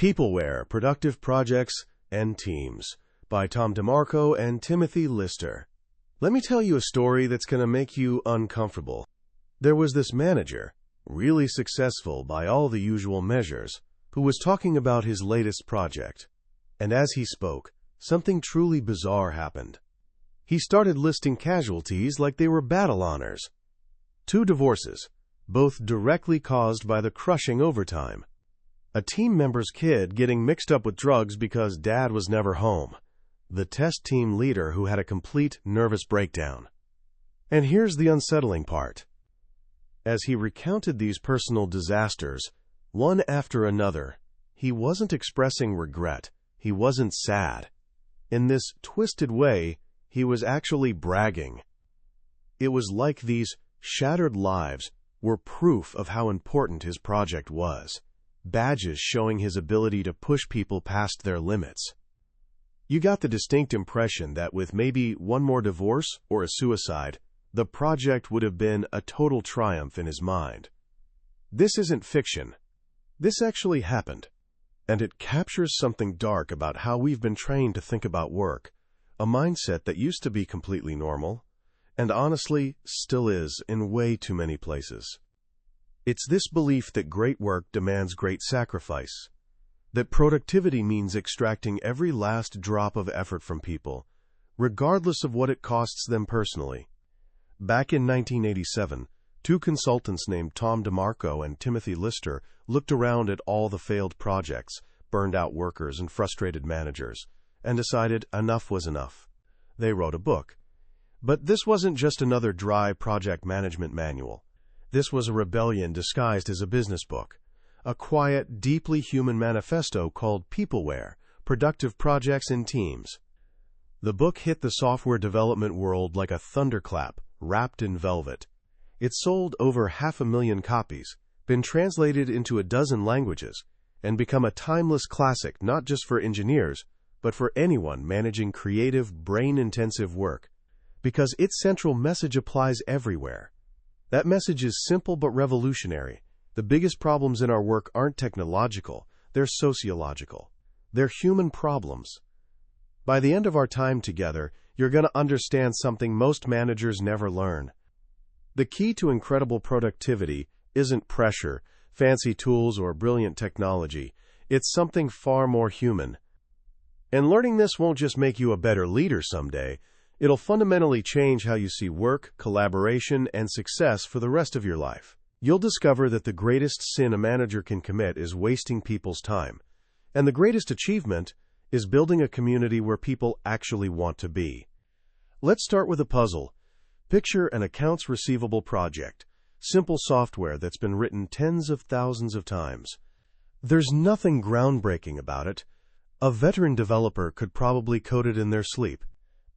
Peopleware, Productive Projects and Teams by DeMarco and Lister. Let me tell you a story that's going to make you uncomfortable. There was this manager, really successful by all the usual measures, who was talking about his latest project. And as he spoke, something truly bizarre happened. He started listing casualties like they were battle honors. 2 divorces, both directly caused by the crushing overtime. A team member's kid getting mixed up with drugs because dad was never home. The test team leader who had a complete nervous breakdown. And here's the unsettling part. As he recounted these personal disasters, one after another, he wasn't expressing regret. He wasn't sad. In this twisted way, he was actually bragging. It was like these shattered lives were proof of how important his project was. Badges showing his ability to push people past their limits. You got the distinct impression that with maybe one more divorce or a suicide, the project would have been a total triumph in his mind. This isn't fiction. This actually happened. And it captures something dark about how we've been trained to think about work, a mindset that used to be completely normal, and honestly still is in way too many places. It's this belief that great work demands great sacrifice, that productivity means extracting every last drop of effort from people, regardless of what it costs them personally. Back in 1987, 2 consultants named DeMarco and Lister looked around at all the failed projects, burned out workers, and frustrated managers, and decided enough was enough. They wrote a book. But this wasn't just another dry project management manual. This was a rebellion disguised as a business book, a quiet, deeply human manifesto called Peopleware, Productive Projects and Teams. The book hit the software development world like a thunderclap, wrapped in velvet. It sold over 500,000 copies, been translated into 12 languages, and become a timeless classic not just for engineers, but for anyone managing creative, brain-intensive work, because its central message applies everywhere. That message is simple but revolutionary. The biggest problems in our work aren't technological, they're sociological. They're human problems. By the end of our time together, you're going to understand something most managers never learn. The key to incredible productivity isn't pressure, fancy tools, or brilliant technology. It's something far more human. And learning this won't just make you a better leader someday. It'll fundamentally change how you see work, collaboration, and success for the rest of your life. You'll discover that the greatest sin a manager can commit is wasting people's time. And the greatest achievement is building a community where people actually want to be. Let's start with a puzzle. Picture an accounts receivable project. Simple software that's been written tens of thousands of times. There's nothing groundbreaking about it. A veteran developer could probably code it in their sleep.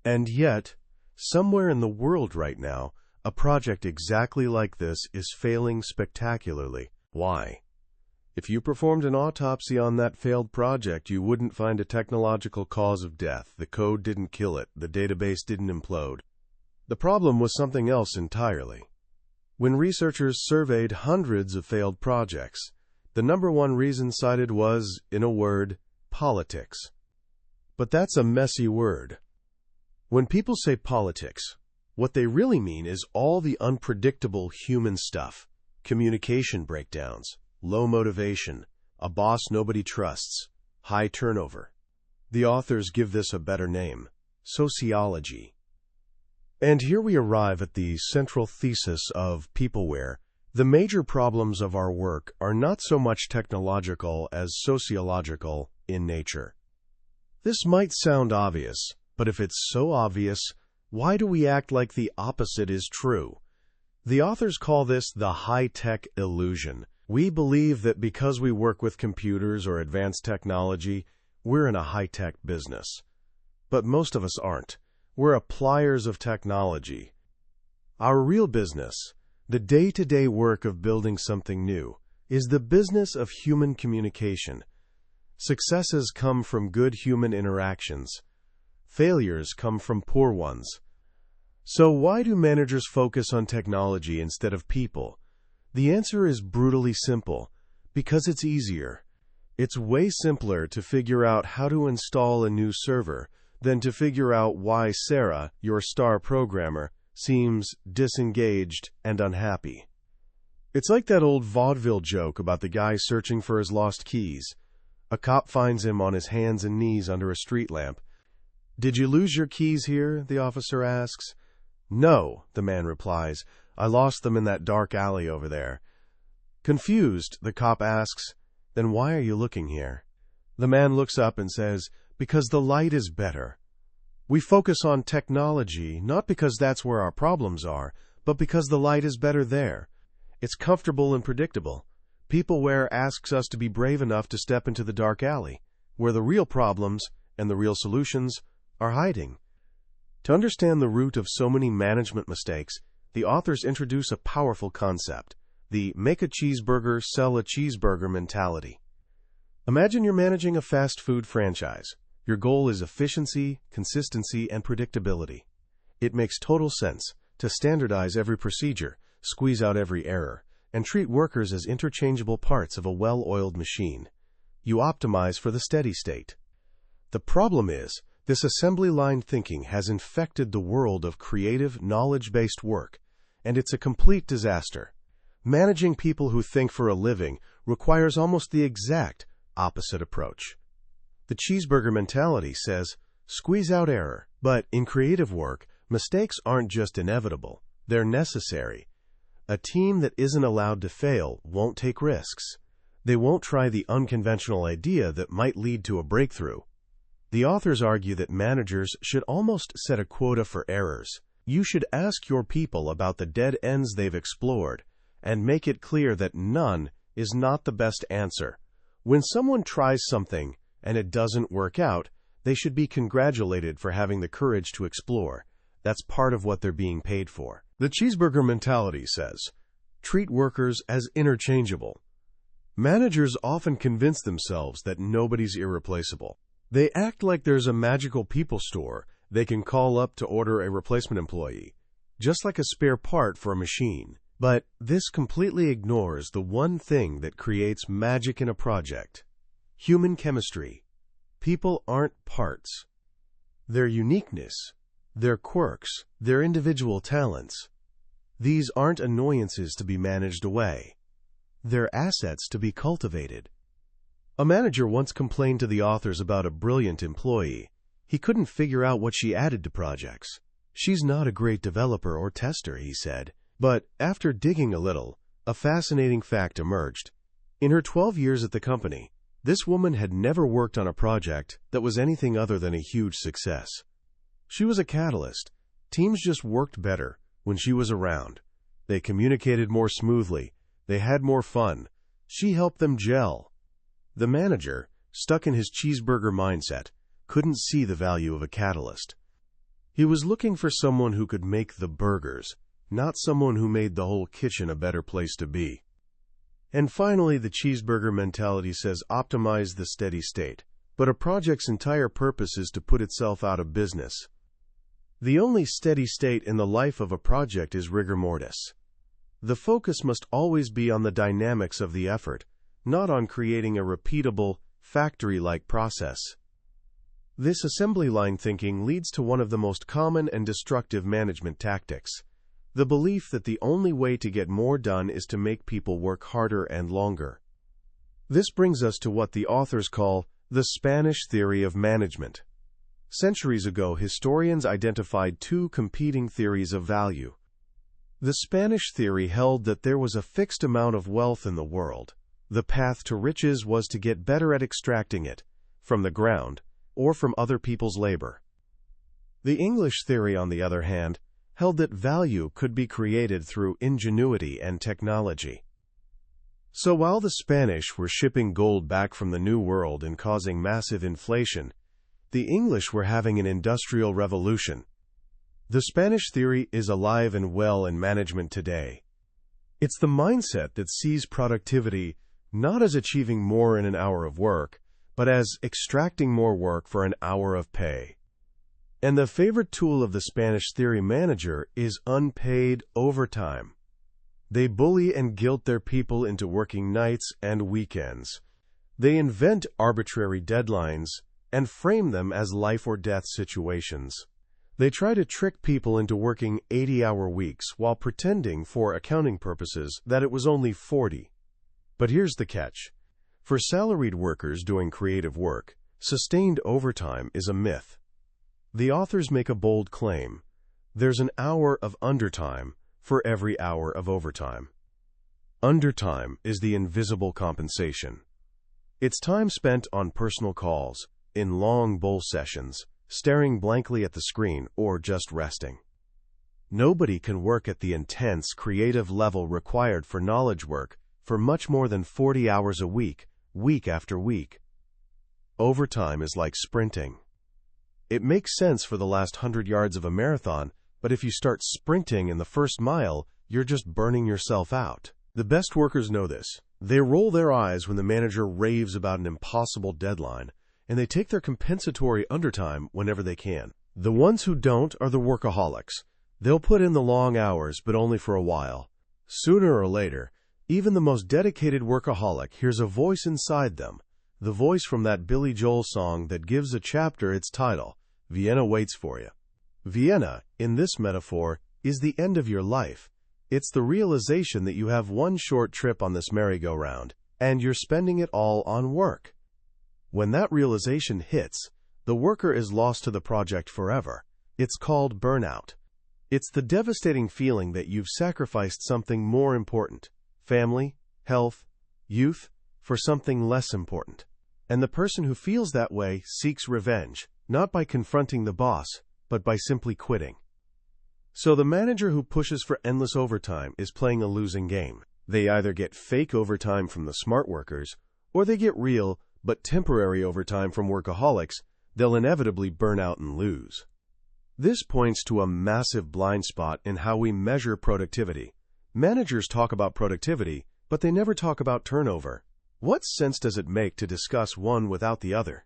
And yet, somewhere in the world right now, a project exactly like this is failing spectacularly. Why? If you performed an autopsy on that failed project, you wouldn't find a technological cause of death. The code didn't kill it. The database didn't implode. The problem was something else entirely. When researchers surveyed hundreds of failed projects, the #1 reason cited was, in a word, politics. But that's a messy word. When people say politics, what they really mean is all the unpredictable human stuff. Communication breakdowns, low motivation, a boss nobody trusts, high turnover. The authors give this a better name: sociology. And here we arrive at the central thesis of Peopleware. The major problems of our work are not so much technological as sociological in nature. This might sound obvious, but if it's so obvious, why do we act like the opposite is true? The authors call this the high-tech illusion. We believe that because we work with computers or advanced technology, we're in a high-tech business. But most of us aren't. We're appliers of technology. Our real business, the day-to-day work of building something new, is the business of human communication. Successes come from good human interactions. Failures come from poor ones. So why do managers focus on technology instead of people? The answer is brutally simple: because it's easier. It's way simpler to figure out how to install a new server than to figure out why Sarah, your star programmer, seems disengaged and unhappy. It's like that old vaudeville joke about the guy searching for his lost keys. A cop finds him on his hands and knees under a street lamp. "Did you lose your keys here?" the officer asks. "No," the man replies. "I lost them in that dark alley over there." Confused, the cop asks, "Then why are you looking here?" The man looks up and says, "Because the light is better." We focus on technology not because that's where our problems are, but because the light is better there. It's comfortable and predictable. Peopleware asks us to be brave enough to step into the dark alley, where the real problems and the real solutions are hiding. To understand the root of so many management mistakes, the authors introduce a powerful concept: the make a cheeseburger, sell a cheeseburger mentality. Imagine you're managing a fast food franchise. Your goal is efficiency, consistency, and predictability. It makes total sense to standardize every procedure, squeeze out every error, and treat workers as interchangeable parts of a well-oiled machine. You optimize for the steady state. The problem is, this assembly line thinking has infected the world of creative, knowledge-based work, and it's a complete disaster. Managing people who think for a living requires almost the exact opposite approach. The cheeseburger mentality says, squeeze out error. But in creative work, mistakes aren't just inevitable, they're necessary. A team that isn't allowed to fail won't take risks. They won't try the unconventional idea that might lead to a breakthrough. The authors argue that managers should almost set a quota for errors. You should ask your people about the dead ends they've explored, and make it clear that none is not the best answer. When someone tries something and it doesn't work out, they should be congratulated for having the courage to explore. That's part of what they're being paid for. The cheeseburger mentality says, treat workers as interchangeable. Managers often convince themselves that nobody's irreplaceable. They act like there's a magical people store they can call up to order a replacement employee, just like a spare part for a machine. But this completely ignores the one thing that creates magic in a project: human chemistry. People aren't parts. Their uniqueness, their quirks, their individual talents. These aren't annoyances to be managed away. They're assets to be cultivated. A manager once complained to the authors about a brilliant employee. He couldn't figure out what she added to projects. She's not a great developer or tester, he said. But after digging a little, a fascinating fact emerged. In her 12 years at the company, this woman had never worked on a project that was anything other than a huge success. She was a catalyst. Teams just worked better when she was around. They communicated more smoothly. They had more fun. She helped them gel. The manager, stuck in his cheeseburger mindset, couldn't see the value of a catalyst. He was looking for someone who could make the burgers, not someone who made the whole kitchen a better place to be. And finally, the cheeseburger mentality says optimize the steady state, but a project's entire purpose is to put itself out of business. The only steady state in the life of a project is rigor mortis. The focus must always be on the dynamics of the effort, not on creating a repeatable, factory-like process. This assembly line thinking leads to one of the most common and destructive management tactics: the belief that the only way to get more done is to make people work harder and longer. This brings us to what the authors call the Spanish theory of management. Centuries ago, historians identified two competing theories of value. The Spanish theory held that there was a fixed amount of wealth in the world. The path to riches was to get better at extracting it, from the ground, or from other people's labor. The English theory, on the other hand, held that value could be created through ingenuity and technology. So while the Spanish were shipping gold back from the New World and causing massive inflation, the English were having an industrial revolution. The Spanish theory is alive and well in management today. It's the mindset that sees productivity not as achieving more in an hour of work, but as extracting more work for an hour of pay. And the favorite tool of the Spanish theory manager is unpaid overtime. They bully and guilt their people into working nights and weekends. They invent arbitrary deadlines and frame them as life-or-death situations. They try to trick people into working 80-hour weeks while pretending, for accounting purposes, that it was only 40. But here's the catch. For salaried workers doing creative work, sustained overtime is a myth. The authors make a bold claim. There's an hour of undertime for every hour of overtime. Undertime is the invisible compensation. It's time spent on personal calls, in long bull sessions, staring blankly at the screen, or just resting. Nobody can work at the intense, creative level required for knowledge work for much more than 40 hours a week, week after week. Overtime is like sprinting. It makes sense for the last 100 yards of a marathon, but if you start sprinting in the first mile, you're just burning yourself out. The best workers know this. They roll their eyes when the manager raves about an impossible deadline, and they take their compensatory undertime whenever they can. The ones who don't are the workaholics. They'll put in the long hours, but only for a while. Sooner or later, even the most dedicated workaholic hears a voice inside them, the voice from that Billy Joel song that gives a chapter its title, Vienna Waits for You. Vienna, in this metaphor, is the end of your life. It's the realization that you have one short trip on this merry-go-round, and you're spending it all on work. When that realization hits, the worker is lost to the project forever. It's called burnout. It's the devastating feeling that you've sacrificed something more important, family, health, youth, for something less important. And the person who feels that way seeks revenge, not by confronting the boss, but by simply quitting. So the manager who pushes for endless overtime is playing a losing game. They either get fake overtime from the smart workers, or they get real, but temporary overtime from workaholics. They'll inevitably burn out and lose. This points to a massive blind spot in how we measure productivity. Managers talk about productivity, but they never talk about turnover. What sense does it make to discuss one without the other?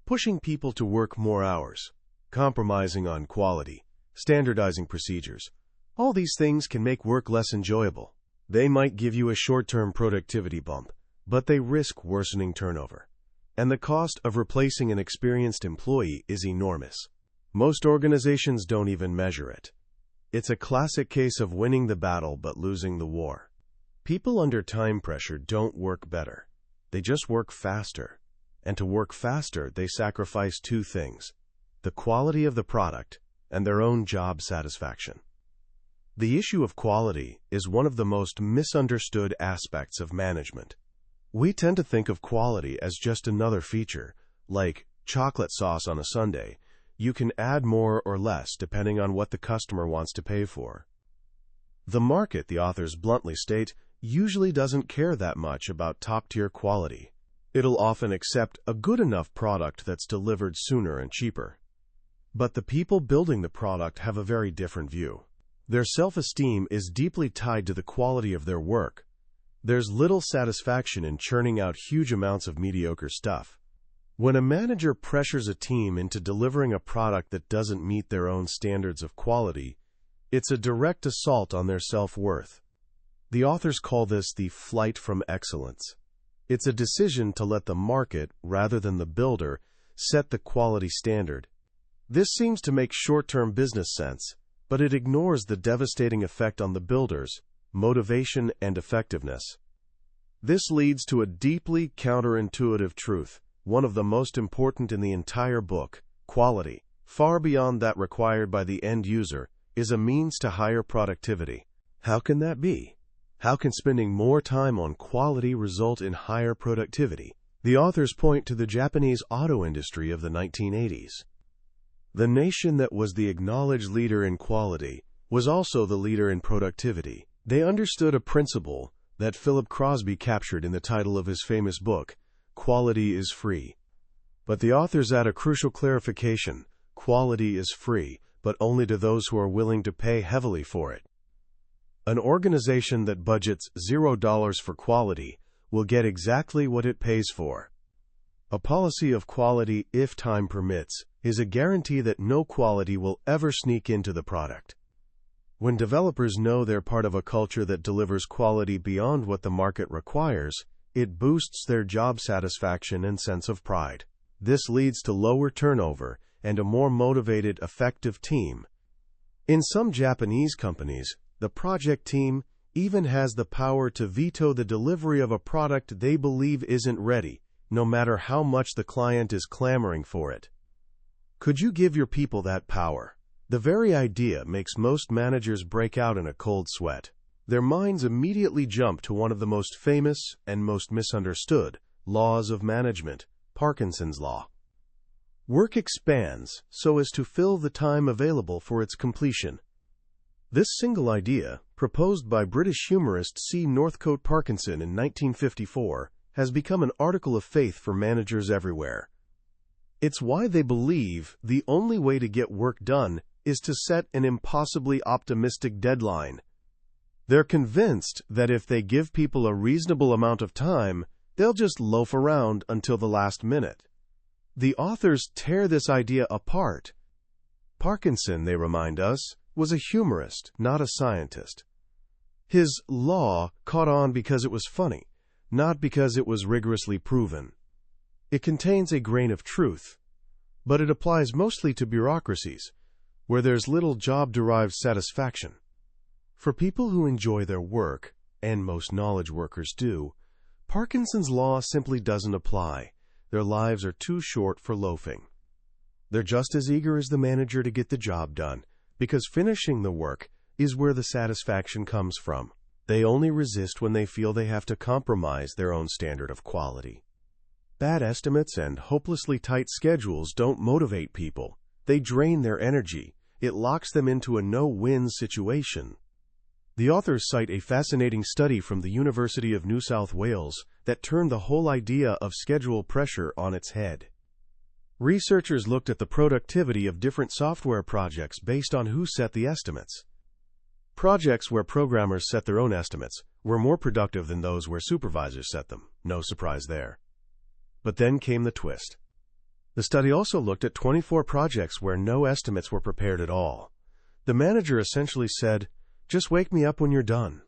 Pushing people to work more hours, compromising on quality, standardizing procedures. All these things can make work less enjoyable. They might give you a short-term productivity bump, but they risk worsening turnover. And the cost of replacing an experienced employee is enormous. Most organizations don't even measure it. It's a classic case of winning the battle but losing the war. People under time pressure don't work better. They just work faster. And to work faster, they sacrifice two things: the quality of the product and their own job satisfaction. The issue of quality is one of the most misunderstood aspects of management. We tend to think of quality as just another feature, like chocolate sauce on a sundae. You can add more or less depending on what the customer wants to pay for. The market, the authors bluntly state, usually doesn't care that much about top-tier quality. It'll often accept a good enough product that's delivered sooner and cheaper. But the people building the product have a very different view. Their self-esteem is deeply tied to the quality of their work. There's little satisfaction in churning out huge amounts of mediocre stuff. When a manager pressures a team into delivering a product that doesn't meet their own standards of quality, it's a direct assault on their self-worth. The authors call this the flight from excellence. It's a decision to let the market, rather than the builder, set the quality standard. This seems to make short-term business sense, but it ignores the devastating effect on the builders, motivation, and effectiveness. This leads to a deeply counterintuitive truth, one of the most important in the entire book: quality, far beyond that required by the end user, is a means to higher productivity. How can that be? How can spending more time on quality result in higher productivity? The authors point to the Japanese auto industry of the 1980s. The nation that was the acknowledged leader in quality was also the leader in productivity. They understood a principle that Philip Crosby captured in the title of his famous book, Quality is Free. But the authors add a crucial clarification: quality is free, but only to those who are willing to pay heavily for it. An organization that budgets $0 for quality will get exactly what it pays for. A policy of quality, if time permits, is a guarantee that no quality will ever sneak into the product. When developers know they're part of a culture that delivers quality beyond what the market requires, It boosts their job satisfaction and sense of pride. This leads to lower turnover and a more motivated, effective team. In some Japanese companies, the project team even has the power to veto the delivery of a product they believe isn't ready, no matter how much the client is clamoring for it. Could you give your people that power? The very idea makes most managers break out in a cold sweat. Their minds immediately jump to one of the most famous and most misunderstood laws of management, Parkinson's Law. Work expands so as to fill the time available for its completion. This single idea, proposed by British humorist C. Northcote Parkinson in 1954, has become an article of faith for managers everywhere. It's why they believe the only way to get work done is to set an impossibly optimistic deadline. They're convinced that if they give people a reasonable amount of time, they'll just loaf around until the last minute. The authors tear this idea apart. Parkinson, they remind us, was a humorist, not a scientist. His law caught on because it was funny, not because it was rigorously proven. It contains a grain of truth, but it applies mostly to bureaucracies, where there's little job-derived satisfaction. For people who enjoy their work, and most knowledge workers do, Parkinson's Law simply doesn't apply. Their lives are too short for loafing. They're just as eager as the manager to get the job done, because finishing the work is where the satisfaction comes from. They only resist when they feel they have to compromise their own standard of quality. Bad estimates and hopelessly tight schedules don't motivate people. They drain their energy. It locks them into a no-win situation. The authors cite a fascinating study from the University of New South Wales that turned the whole idea of schedule pressure on its head. Researchers looked at the productivity of different software projects based on who set the estimates. Projects where programmers set their own estimates were more productive than those where supervisors set them. No surprise there. But then came the twist. The study also looked at 24 projects where no estimates were prepared at all. The manager essentially said, "Just wake me up when you're done."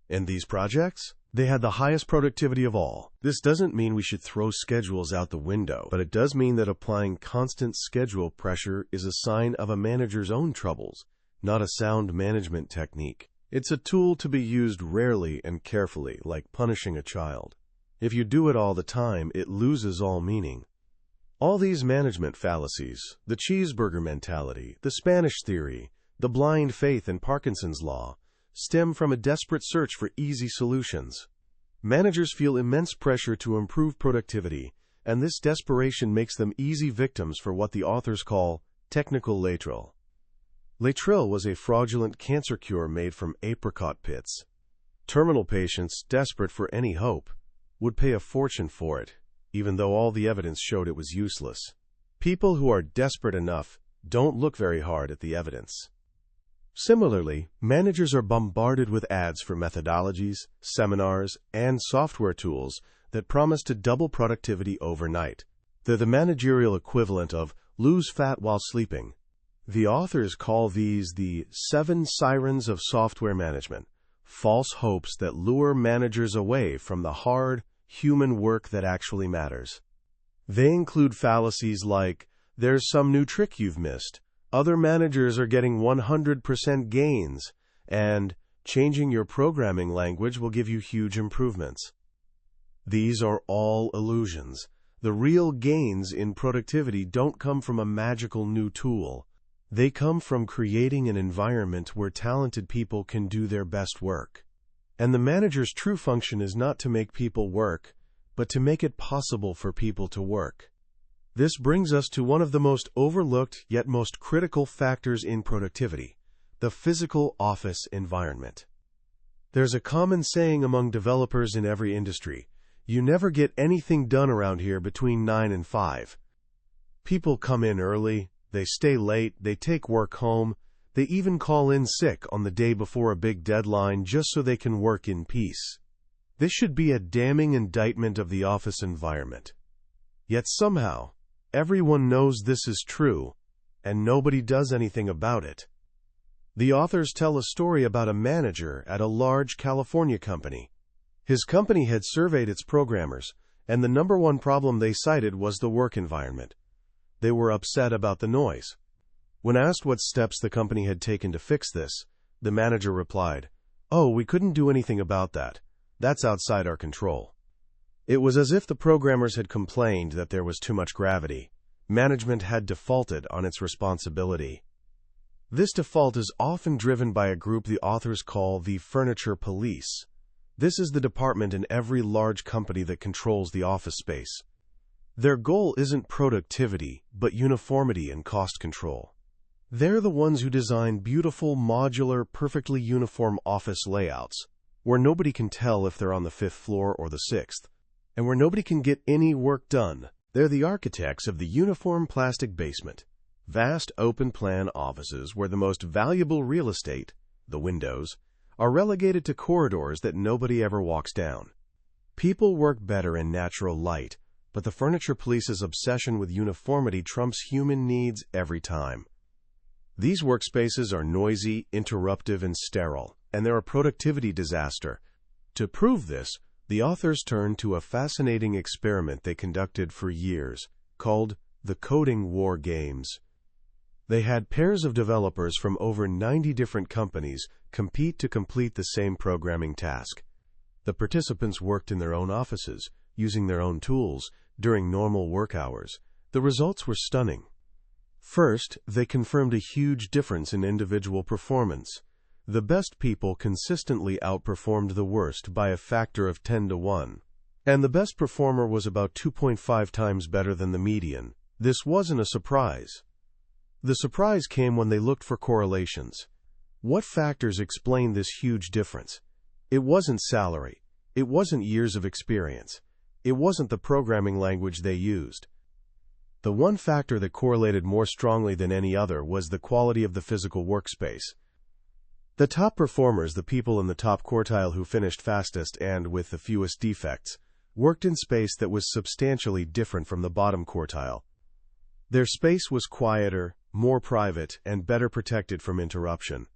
In these projects, they had the highest productivity of all. This doesn't mean we should throw schedules out the window, but it does mean that applying constant schedule pressure is a sign of a manager's own troubles, not a sound management technique. It's a tool to be used rarely and carefully, like punishing a child. If you do it all the time, it loses all meaning. All these management fallacies, the cheeseburger mentality, the Spanish theory, the blind faith in Parkinson's Law, stem from a desperate search for easy solutions. Managers feel immense pressure to improve productivity, and this desperation makes them easy victims for what the authors call technical lateral. Lateral was a fraudulent cancer cure made from apricot pits. Terminal patients, desperate for any hope, would pay a fortune for it, even though all the evidence showed it was useless. People who are desperate enough don't look very hard at the evidence. Similarly, managers are bombarded with ads for methodologies, seminars, and software tools that promise to double productivity overnight. They're the managerial equivalent of lose fat while sleeping. The authors call these the 7 sirens of software management, false hopes that lure managers away from the hard, human work that actually matters. They include fallacies like, "There's some new trick you've missed," "Other managers are getting 100% gains," and "Changing your programming language will give you huge improvements." These are all illusions. The real gains in productivity don't come from a magical new tool. They come from creating an environment where talented people can do their best work. And the manager's true function is not to make people work, but to make it possible for people to work. This brings us to one of the most overlooked yet most critical factors in productivity, the physical office environment. There's a common saying among developers in every industry: you never get anything done around here between 9 and 5. People come in early, they stay late, they take work home, they even call in sick on the day before a big deadline just so they can work in peace. This should be a damning indictment of the office environment. Yet somehow, everyone knows this is true, and nobody does anything about it. The authors tell a story about a manager at a large California company. His company had surveyed its programmers, and the number one problem they cited was the work environment. They were upset about the noise. When asked what steps the company had taken to fix this, the manager replied, "Oh, we couldn't do anything about that. That's outside our control." It was as if the programmers had complained that there was too much gravity. Management had defaulted on its responsibility. This default is often driven by a group the authors call the furniture police. This is the department in every large company that controls the office space. Their goal isn't productivity, but uniformity and cost control. They're the ones who design beautiful, modular, perfectly uniform office layouts, where nobody can tell if they're on the 5th floor or the 6th, and where nobody can get any work done. They're the architects of the uniform plastic basement, vast open-plan offices where the most valuable real estate, the windows, are relegated to corridors that nobody ever walks down. People work better in natural light, but the furniture police's obsession with uniformity trumps human needs every time. These workspaces are noisy, interruptive, and sterile, and they're a productivity disaster. To prove this, the authors turned to a fascinating experiment they conducted for years, called the Coding War Games. They had pairs of developers from over 90 different companies compete to complete the same programming task. The participants worked in their own offices, using their own tools, during normal work hours. The results were stunning. First, they confirmed a huge difference in individual performance. The best people consistently outperformed the worst by a factor of 10 to 1. And the best performer was about 2.5 times better than the median. This wasn't a surprise. The surprise came when they looked for correlations. What factors explained this huge difference? It wasn't salary. It wasn't years of experience. It wasn't the programming language they used. The one factor that correlated more strongly than any other was the quality of the physical workspace. The top performers, the people in the top quartile who finished fastest and with the fewest defects, worked in space that was substantially different from the bottom quartile. Their space was quieter, more private, and better protected from interruption.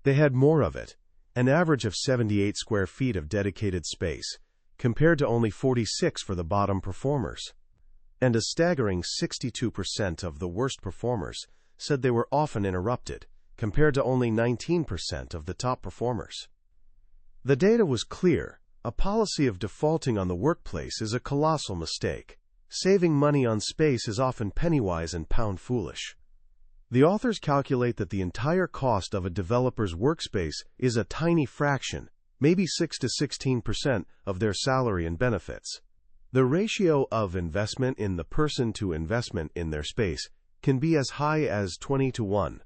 They had more of it, an average of 78 square feet of dedicated space, compared to only 46 for the bottom performers. And a staggering 62% of the worst performers said they were often interrupted, compared to only 19% of the top performers. The data was clear. A policy of defaulting on the workplace is a colossal mistake. Saving money on space is often penny-wise and pound-foolish. The authors calculate that the entire cost of a developer's workspace is a tiny fraction, maybe 6 to 16% of their salary and benefits. The ratio of investment in the person to investment in their space can be as high as 20 to 1.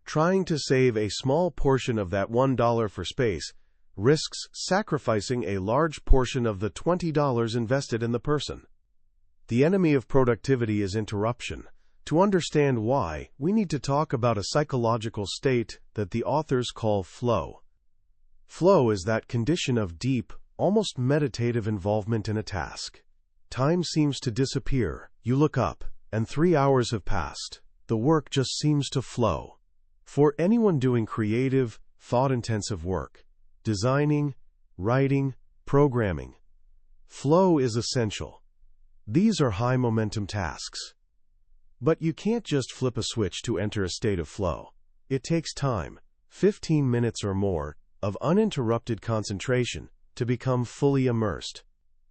Trying to save a small portion of that $1 for space risks sacrificing a large portion of the $20 invested in the person. The enemy of productivity is interruption. To understand why, we need to talk about a psychological state that the authors call flow. Flow is that condition of deep, almost meditative involvement in a task. Time seems to disappear. You look up, and 3 hours have passed. The work just seems to flow. For anyone doing creative, thought-intensive work, designing, writing, programming, flow is essential. These are high-momentum tasks. But you can't just flip a switch to enter a state of flow. It takes time, 15 minutes or more, of uninterrupted concentration to become fully immersed.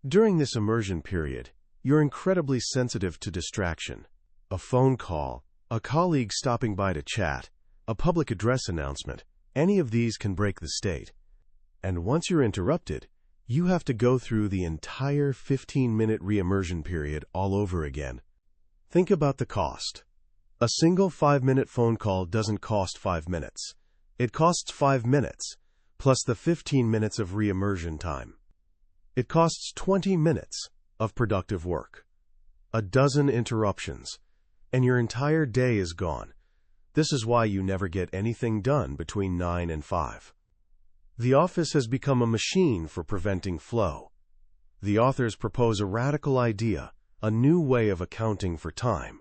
During this immersion period, you're incredibly sensitive to distraction. A phone call, a colleague stopping by to chat, a public address announcement, any of these can break the state. And once you're interrupted, you have to go through the entire 15-minute re-immersion period all over again. Think about the cost. A single 5-minute phone call doesn't cost 5 minutes. It costs 5 minutes, plus the 15 minutes of re-immersion time. It costs 20 minutes of productive work. A dozen interruptions, and your entire day is gone. This is why you never get anything done between 9 and 5. The office has become a machine for preventing flow. The authors propose a radical idea, a new way of accounting for time.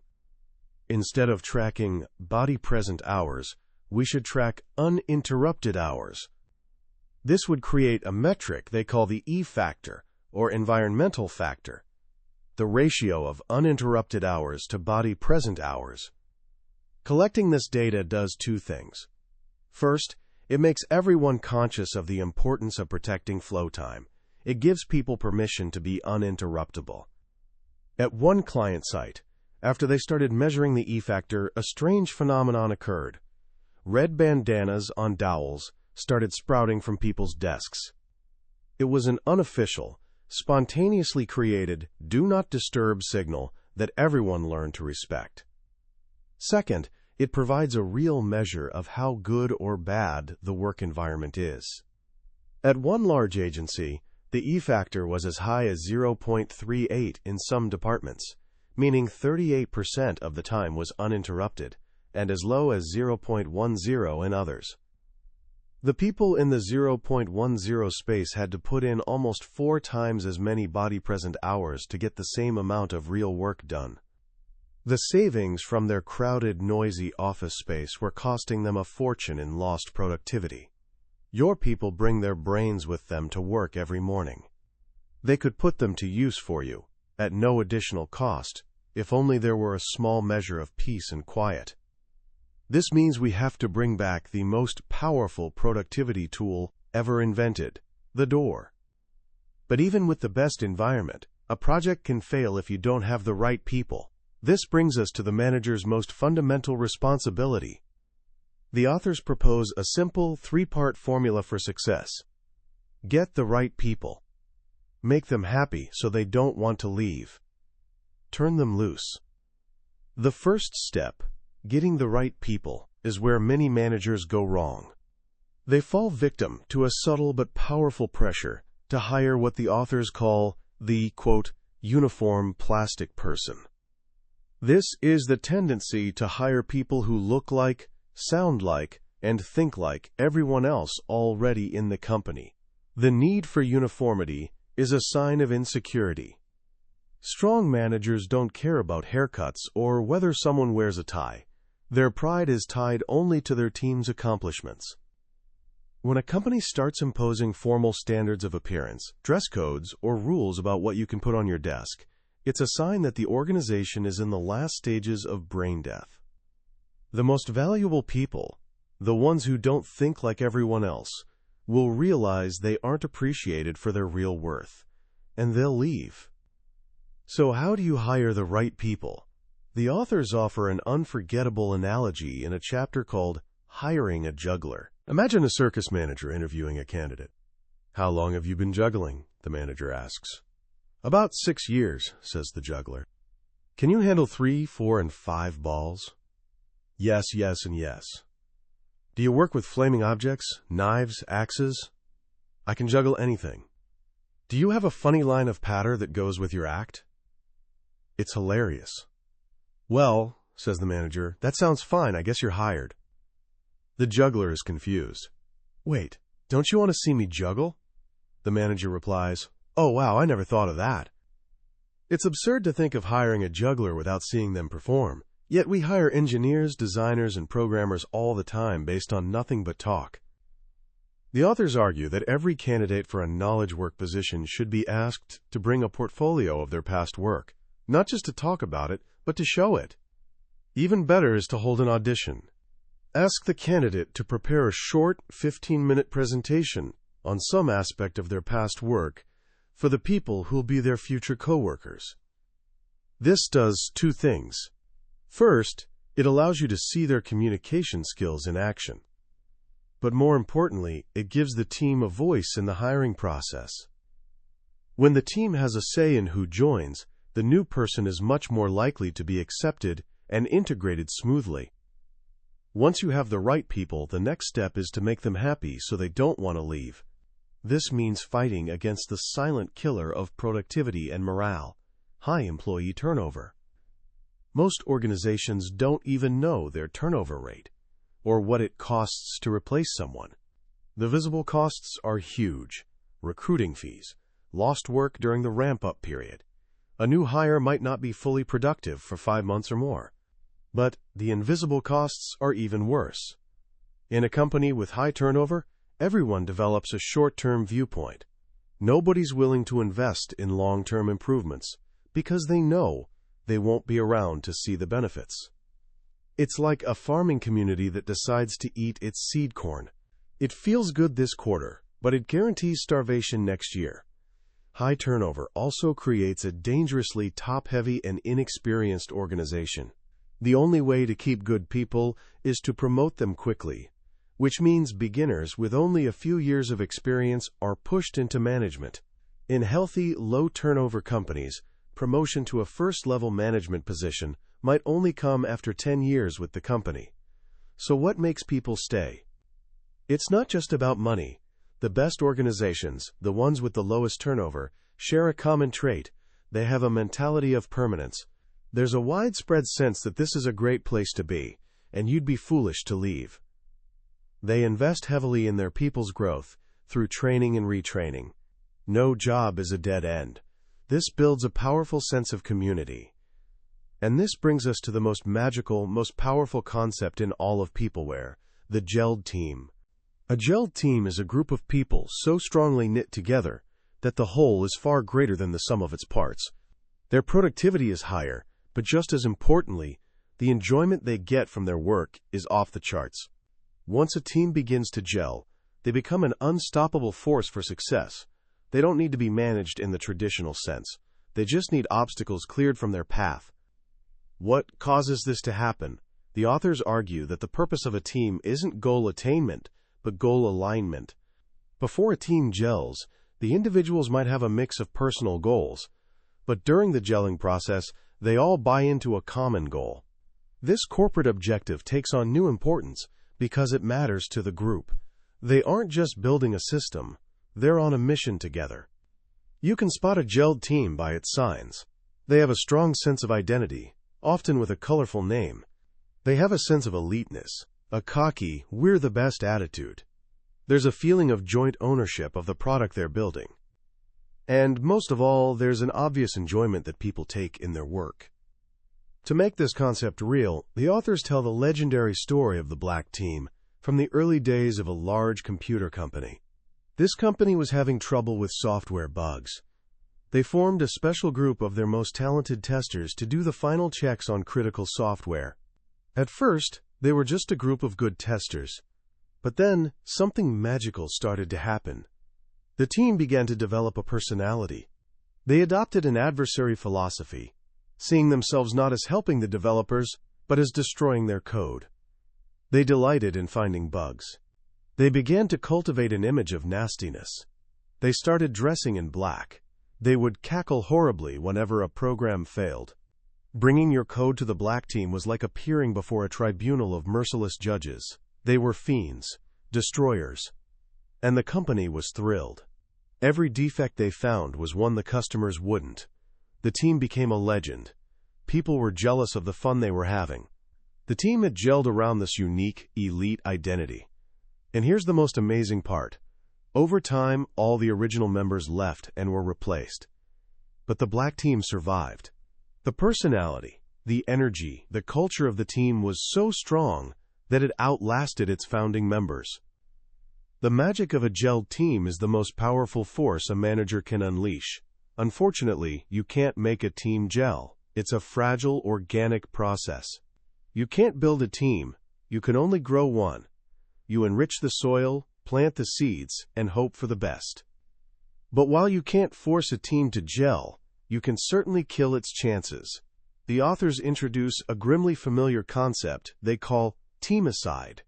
Instead of tracking body-present hours, we should track uninterrupted hours. This would create a metric they call the E factor, or environmental factor, the ratio of uninterrupted hours to body-present hours. Collecting this data does two things. First, it makes everyone conscious of the importance of protecting flow time. It gives people permission to be uninterruptible. At one client site, after they started measuring the E factor, a strange phenomenon occurred. Red bandanas on dowels started sprouting from people's desks. It was an unofficial, spontaneously created do not disturb signal that everyone learned to respect. Second, it provides a real measure of how good or bad the work environment is. At one large agency, the E factor was as high as 0.38 in some departments, meaning 38% of the time was uninterrupted, and as low as 0.10 in others. The people in the 0.10 space had to put in almost 4 times as many body-present hours to get the same amount of real work done. The savings from their crowded, noisy office space were costing them a fortune in lost productivity. Your people bring their brains with them to work every morning. They could put them to use for you, at no additional cost, if only there were a small measure of peace and quiet. This means we have to bring back the most powerful productivity tool ever invented, the door. But even with the best environment, a project can fail if you don't have the right people. This brings us to the manager's most fundamental responsibility. The authors propose a simple 3-part formula for success. Get the right people. Make them happy so they don't want to leave. Turn them loose. The first step, getting the right people, is where many managers go wrong. They fall victim to a subtle but powerful pressure to hire what the authors call the, quote, uniform plastic person. This is the tendency to hire people who look like, sound like, and think like everyone else already in the company. The need for uniformity is a sign of insecurity. Strong managers don't care about haircuts or whether someone wears a tie. Their pride is tied only to their team's accomplishments. When a company starts imposing formal standards of appearance, dress codes, or rules about what you can put on your desk, it's a sign that the organization is in the last stages of brain death. The most valuable people, the ones who don't think like everyone else, will realize they aren't appreciated for their real worth, and they'll leave. So how do you hire the right people? The authors offer an unforgettable analogy in a chapter called Hiring a Juggler. Imagine a circus manager interviewing a candidate. "How long have you been juggling?" the manager asks. "About 6 years," says the juggler. "Can you handle 3, 4, and 5 balls?" "Yes, yes, and yes." "Do you work with flaming objects, knives, axes?" "I can juggle anything." "Do you have a funny line of patter that goes with your act?" It's hilarious. "Well," says the manager, "that sounds fine. I guess you're hired." The juggler is confused. "Wait, don't you want to see me juggle?" The manager replies, "Oh, wow, I never thought of that." It's absurd to think of hiring a juggler without seeing them perform. Yet we hire engineers, designers, and programmers all the time based on nothing but talk. The authors argue that every candidate for a knowledge work position should be asked to bring a portfolio of their past work, not just to talk about it, but to show it. Even better is to hold an audition. Ask the candidate to prepare a short 15-minute presentation on some aspect of their past work for the people who'll be their future coworkers. This does 2 things. First, it allows you to see their communication skills in action. But more importantly, it gives the team a voice in the hiring process. When the team has a say in who joins, the new person is much more likely to be accepted and integrated smoothly. Once you have the right people, the next step is to make them happy so they don't want to leave. This means fighting against the silent killer of productivity and morale, high employee turnover. Most organizations don't even know their turnover rate, or what it costs to replace someone. The visible costs are huge: recruiting fees, lost work during the ramp-up period. A new hire might not be fully productive for 5 months or more. But the invisible costs are even worse. In a company with high turnover, everyone develops a short-term viewpoint. Nobody's willing to invest in long-term improvements because they know they won't be around to see the benefits. It's like a farming community that decides to eat its seed corn. It feels good this quarter, but it guarantees starvation next year. High turnover also creates a dangerously top-heavy and inexperienced organization. The only way to keep good people is to promote them quickly, which means beginners with only a few years of experience are pushed into management. In healthy, low-turnover companies, promotion to a first-level management position might only come after 10 years with the company. So what makes people stay? It's not just about money. The best organizations, the ones with the lowest turnover, share a common trait. They have a mentality of permanence. There's a widespread sense that this is a great place to be, and you'd be foolish to leave. They invest heavily in their people's growth through training and retraining. No job is a dead end. This builds a powerful sense of community. And this brings us to the most magical, most powerful concept in all of Peopleware, the gelled team. A gelled team is a group of people so strongly knit together that the whole is far greater than the sum of its parts. Their productivity is higher, but just as importantly, the enjoyment they get from their work is off the charts. Once a team begins to gel, they become an unstoppable force for success. They don't need to be managed in the traditional sense. They just need obstacles cleared from their path. What causes this to happen? The authors argue that the purpose of a team isn't goal attainment, but goal alignment. Before a team gels, the individuals might have a mix of personal goals, but during the gelling process, they all buy into a common goal. This corporate objective takes on new importance because it matters to the group. They aren't just building a system, they're on a mission together. You can spot a gelled team by its signs. They have a strong sense of identity, often with a colorful name. They have a sense of eliteness, a cocky, we're the best attitude. There's a feeling of joint ownership of the product they're building. And most of all, there's an obvious enjoyment that people take in their work. To make this concept real, the authors tell the legendary story of the Black Team from the early days of a large computer company. This company was having trouble with software bugs. They formed a special group of their most talented testers to do the final checks on critical software. At first, they were just a group of good testers. But then, something magical started to happen. The team began to develop a personality. They adopted an adversary philosophy, seeing themselves not as helping the developers, but as destroying their code. They delighted in finding bugs. They began to cultivate an image of nastiness. They started dressing in black. They would cackle horribly whenever a program failed. Bringing your code to the Black Team was like appearing before a tribunal of merciless judges. They were fiends, destroyers, and the company was thrilled. Every defect they found was one the customers wouldn't. The team became a legend. People were jealous of the fun they were having. The team had gelled around this unique, elite identity. And here's the most amazing part. Over time, all the original members left and were replaced. But the Black Team survived. The personality, the energy, the culture of the team was so strong that it outlasted its founding members. The magic of a gelled team is the most powerful force a manager can unleash. Unfortunately, you can't make a team gel. It's a fragile, organic process. You can't build a team. You can only grow one. You enrich the soil, plant the seeds, and hope for the best. But while you can't force a team to gel, you can certainly kill its chances. The authors introduce a grimly familiar concept they call teamicide.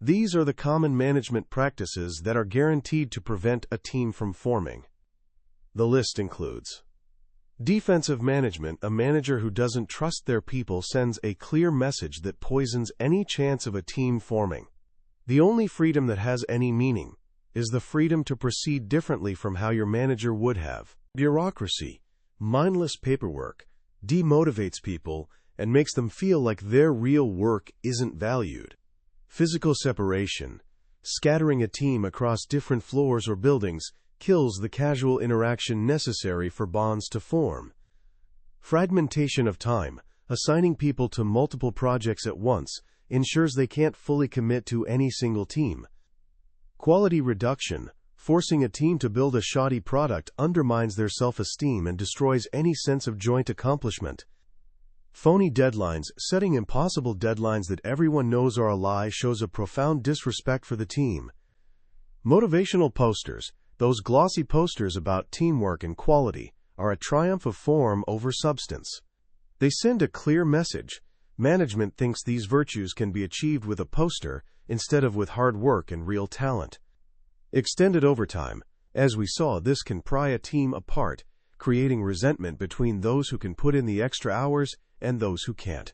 These are the common management practices that are guaranteed to prevent a team from forming. The list includes defensive management. A manager who doesn't trust their people sends a clear message that poisons any chance of a team forming. The only freedom that has any meaning is the freedom to proceed differently from how your manager would have. Bureaucracy, mindless paperwork, demotivates people and makes them feel like their real work isn't valued. Physical separation, scattering a team across different floors or buildings, kills the casual interaction necessary for bonds to form. Fragmentation of time, assigning people to multiple projects at once, ensures they can't fully commit to any single team. Quality reduction. Forcing a team to build a shoddy product undermines their self-esteem and destroys any sense of joint accomplishment. Phony deadlines. Setting impossible deadlines that everyone knows are a lie shows a profound disrespect for the team. Motivational posters. Those glossy posters about teamwork and quality are a triumph of form over substance. They send a clear message. Management thinks these virtues can be achieved with a poster instead of with hard work and real talent. Extended overtime. As we saw, this can pry a team apart, creating resentment between those who can put in the extra hours and those who can't.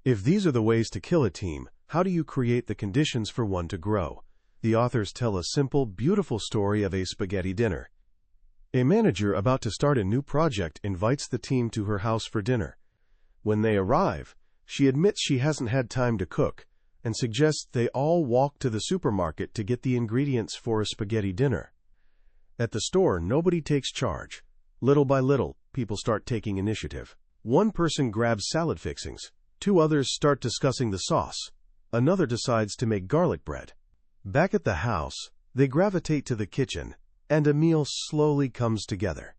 If these are the ways to kill a team, how do you create the conditions for one to grow? The authors tell a simple, beautiful story of a spaghetti dinner. A manager about to start a new project invites the team to her house for dinner. When they arrive, she admits she hasn't had time to cook and suggests they all walk to the supermarket to get the ingredients for a spaghetti dinner. At the store, nobody takes charge. Little by little, people start taking initiative. One person grabs salad fixings. 2 others start discussing the sauce. Another decides to make garlic bread. Back at the house, they gravitate to the kitchen, and a meal slowly comes together.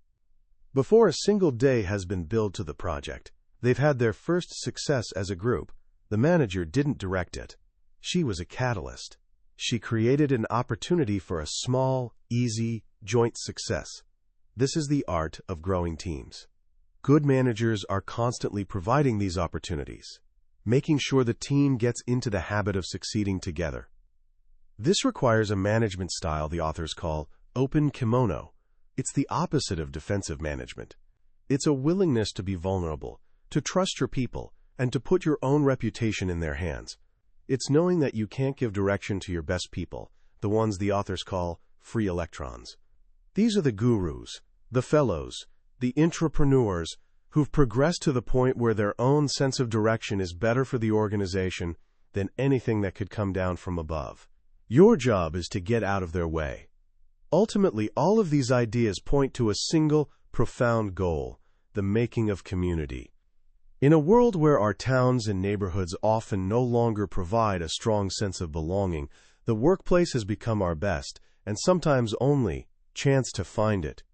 Before a single day has been billed to the project, they've had their first success as a group. The manager didn't direct it. She was a catalyst. She created an opportunity for a small, easy, joint success. This is the art of growing teams. Good managers are constantly providing these opportunities, making sure the team gets into the habit of succeeding together. This requires a management style the authors call open kimono. It's the opposite of defensive management. It's a willingness to be vulnerable, to trust your people, and to put your own reputation in their hands. It's knowing that you can't give direction to your best people, the ones the authors call free electrons. These are the gurus, the fellows, the entrepreneurs who've progressed to the point where their own sense of direction is better for the organization than anything that could come down from above. Your job is to get out of their way. Ultimately, all of these ideas point to a single, profound goal: the making of community. In a world where our towns and neighborhoods often no longer provide a strong sense of belonging, the workplace has become our best, and sometimes only, chance to find it.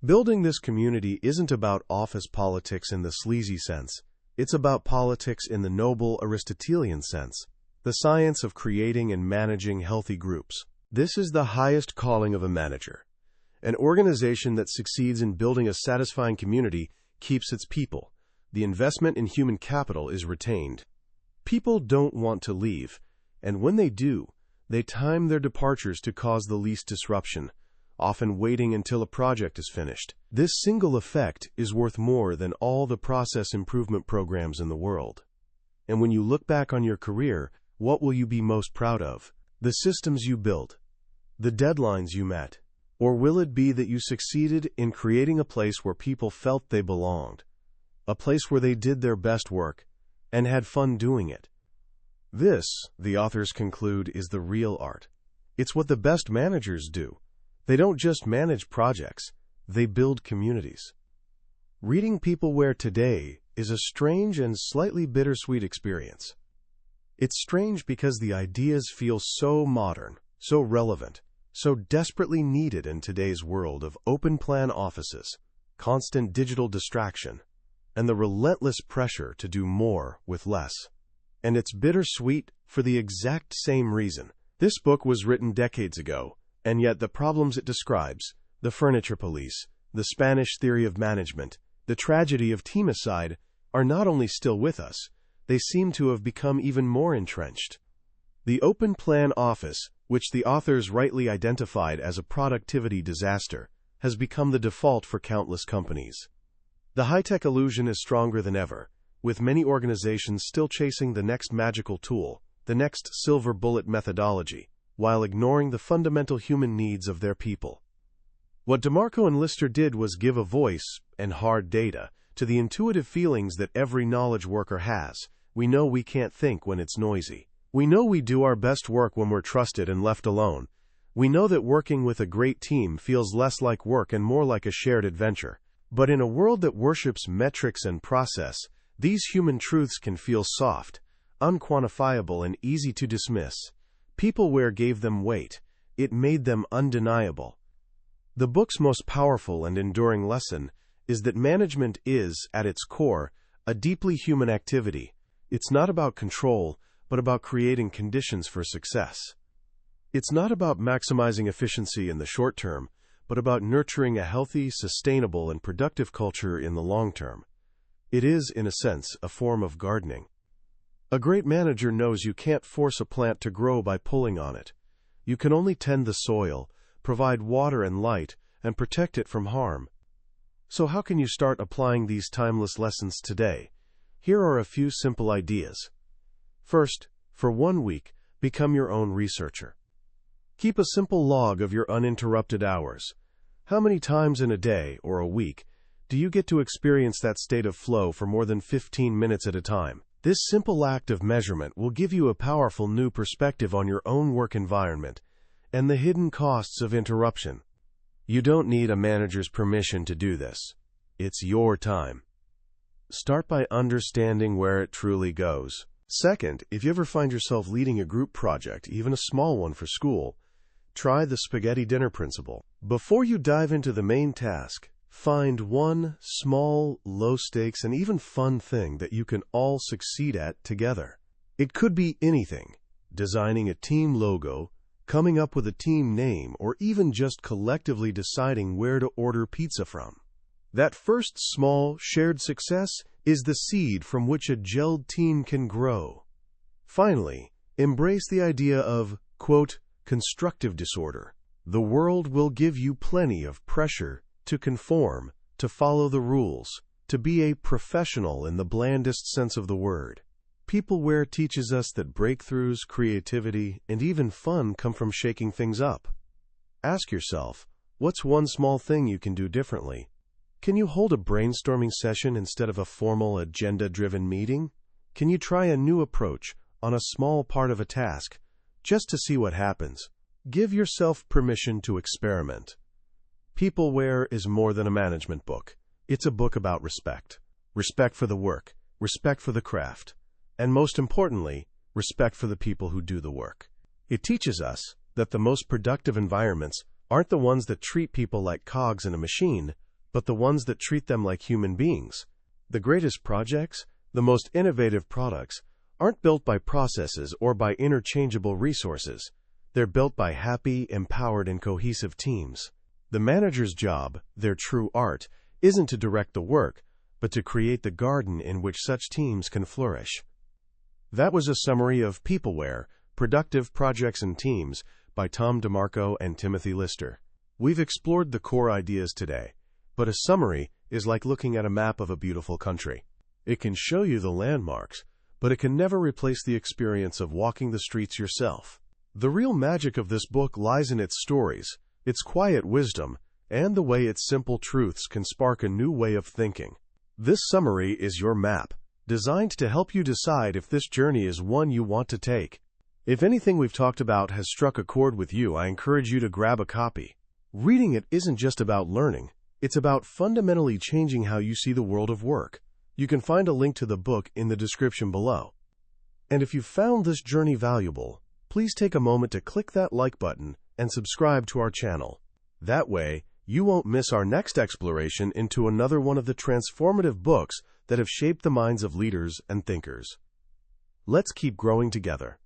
Building this community isn't about office politics in the sleazy sense. It's about politics in the noble Aristotelian sense, the science of creating and managing healthy groups. This is the highest calling of a manager. An organization that succeeds in building a satisfying community keeps its people. The investment in human capital is retained. People don't want to leave, and when they do, they time their departures to cause the least disruption, often waiting until a project is finished. This single effect is worth more than all the process improvement programs in the world. And when you look back on your career, what will you be most proud of? The systems you built, the deadlines you met, or will it be that you succeeded in creating a place where people felt they belonged, a place where they did their best work and had fun doing it? This, the authors conclude, is the real art. It's what the best managers do. They don't just manage projects, they build communities. Reading Peopleware today is a strange and slightly bittersweet experience. It's strange because the ideas feel so modern, so relevant, so desperately needed in today's world of open-plan offices, constant digital distraction, and the relentless pressure to do more with less. And it's bittersweet for the exact same reason. This book was written decades ago, and yet the problems it describes, the furniture police, the Spanish theory of management, the tragedy of teamicide, are not only still with us, they seem to have become even more entrenched. The open-plan office, which the authors rightly identified as a productivity disaster, has become the default for countless companies. The high-tech illusion is stronger than ever, with many organizations still chasing the next magical tool, the next silver bullet methodology, while ignoring the fundamental human needs of their people. What DeMarco and Lister did was give a voice, and hard data, to the intuitive feelings that every knowledge worker has. We know we can't think when it's noisy. We know we do our best work when we're trusted and left alone. We know that working with a great team feels less like work and more like a shared adventure. But in a world that worships metrics and process, these human truths can feel soft, unquantifiable, and easy to dismiss. Peopleware gave them weight. it made them undeniable. The book's most powerful and enduring lesson is that management is, at its core, a deeply human activity. It's not about control, but about creating conditions for success. It's not about maximizing efficiency in the short term, but about nurturing a healthy, sustainable, and productive culture in the long term. It is, in a sense, a form of gardening. A great manager knows you can't force a plant to grow by pulling on it. You can only tend the soil, provide water and light, and protect it from harm. So how can you start applying these timeless lessons today? Here are a few simple ideas. First, for 1 week, become your own researcher. Keep a simple log of your uninterrupted hours. How many times in a day or a week do you get to experience that state of flow for more than 15 minutes at a time? This simple act of measurement will give you a powerful new perspective on your own work environment and the hidden costs of interruption. You don't need a manager's permission to do this. It's your time. Start by understanding where it truly goes. Second, if you ever find yourself leading a group project, even a small one for school, try the spaghetti dinner principle. Before you dive into the main task, find one small, low-stakes, and even fun thing that you can all succeed at together. It could be anything: designing a team logo, coming up with a team name, or even just collectively deciding where to order pizza from. That first small, shared success is the seed from which a gelled team can grow. Finally, embrace the idea of, quote, constructive disorder. The world will give you plenty of pressure to conform, to follow the rules, to be a professional in the blandest sense of the word. Peopleware teaches us that breakthroughs, creativity, and even fun come from shaking things up. Ask yourself, what's one small thing you can do differently? Can you hold a brainstorming session instead of a formal agenda-driven meeting? Can you try a new approach on a small part of a task, just to see what happens? Give yourself permission to experiment. Peopleware is more than a management book. It's a book about respect. Respect for the work, respect for the craft, and most importantly, respect for the people who do the work. It teaches us that the most productive environments aren't the ones that treat people like cogs in a machine, but the ones that treat them like human beings. The greatest projects, the most innovative products, aren't built by processes or by interchangeable resources. They're built by happy, empowered, and cohesive teams. The manager's job, their true art, isn't to direct the work, but to create the garden in which such teams can flourish. That was a summary of Peopleware, Productive Projects and Teams by Tom DeMarco and Timothy Lister. We've explored the core ideas today, but a summary is like looking at a map of a beautiful country. It can show you the landmarks, but it can never replace the experience of walking the streets yourself. The real magic of this book lies in its stories, its quiet wisdom, and the way its simple truths can spark a new way of thinking. This summary is your map, designed to help you decide if this journey is one you want to take. If anything we've talked about has struck a chord with you, I encourage you to grab a copy. Reading it isn't just about learning, it's about fundamentally changing how you see the world of work. You can find a link to the book in the description below. And if you found this journey valuable, please take a moment to click that like button and subscribe to our channel. That way, you won't miss our next exploration into another one of the transformative books that have shaped the minds of leaders and thinkers. Let's keep growing together.